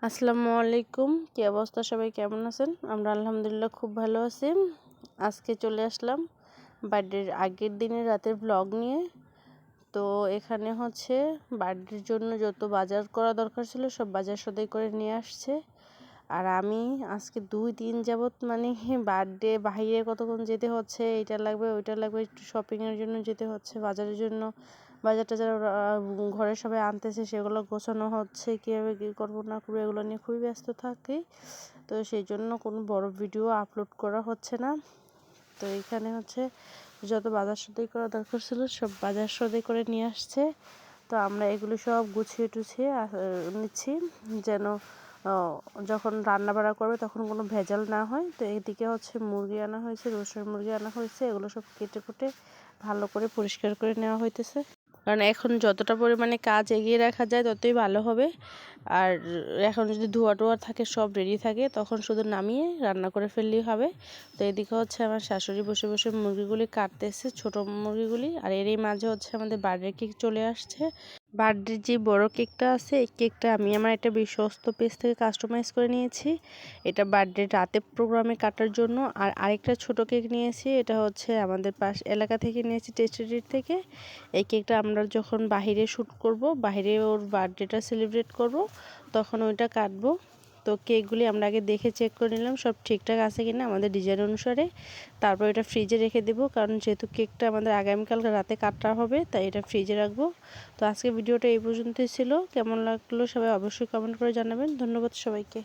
আসসালামু আলাইকুম। কি অবস্থা, সবাই কেমন আছেন? আমরা আলহামদুলিল্লাহ খুব ভালো আছি। আজকে চলে আসলাম বার্থডের আগের দিনের রাতের ব্লগ নিয়ে। তো এখানে হচ্ছে বার্থডের জন্য যত বাজার করা দরকার ছিল সব বাজার সদাই করে নিয়ে আসছে। আর আমি আজকে 2-3 যাবত বার্থডে বাইরে কতক্ষণ যেতে হচ্ছে, এটা লাগবে ওইটা লাগবে, একটু শপিংয়ের জন্য যেতে হচ্ছে, বাজারের জন্য বাজারটা যারা ঘরে সবাই আনতেছে সেগুলো গোছানো হচ্ছে, কীভাবে কী করবো না করবো এগুলো নিয়ে খুবই ব্যস্ত থাকি। তো সেই জন্য কোনো বড় ভিডিও আপলোড করা হচ্ছে না। তো এখানে হচ্ছে যত বাজার সদাই করা দরকার ছিল সব বাজার সদাই করে নিয়ে আসছে। তো আমরা এগুলো সব গুছিয়ে টুছিয়ে নিচ্ছি যেন যখন রান্না বাড়া করবে তখন কোনো ভেজাল না হয়। তো এদিকে হচ্ছে মুরগি আনা হয়েছে, রসুন মুরগি আনা হয়েছে, এগুলো সব কেটে কুটে ভালো করে পরিষ্কার করে নেওয়া হইতেছে, কারণ এখন যতটা পরিমাণে কাজ এগিয়ে রাখা যায় ততই ভালো হবে। আর এখন যদি ধোয়া টোয়া থাকে সব রেডি থাকে তখন শুধু নামিয়ে রান্না করে ফেললেই হবে। তো এদিকে হচ্ছে আমার শাশুড়ি বসে বসে মুরগিগুলি কাটতেছে, ছোট মুরগিগুলি। আর এরই মাঝে হচ্ছে আমাদের বার্থডে কেক চলে আসছে। বার্থডের যে বড় কেকটা আছে এই কেকটা আমি আমার একটা বিশ্বস্ত পেজ থেকে কাস্টমাইজ করে নিয়েছি, এটা বার্থডে রাতে প্রোগ্রামে কাটার জন্য। আর আরেকটা ছোট কেক নিয়েছি, এটা হচ্ছে আমাদের পাশ এলাকা থেকে নিয়েছি, টেস্টেডির থেকে। এই কেকটা আমরা যখন বাহিরে শ্যুট করব, বাহিরে ওর বার্থডেটা সেলিব্রেট করব, তখন ওইটা কাটবো। তো কেকগুলি আমরা আগে দেখে চেক করে নিলাম সব ঠিকঠাক আছে কিনা আমাদের ডিজাইন অনুসারে। তারপর এটা ফ্রিজে রেখে দেবো, কারণ যেহেতু কেকটা আমাদের আগামীকাল রাতে কাটা হবে তাই এটা ফ্রিজে রাখবো। তো আজকে ভিডিওটা এই পর্যন্তই ছিল। কেমন লাগলো সবাই অবশ্যই কমেন্ট করে জানাবেন। ধন্যবাদ সবাইকে।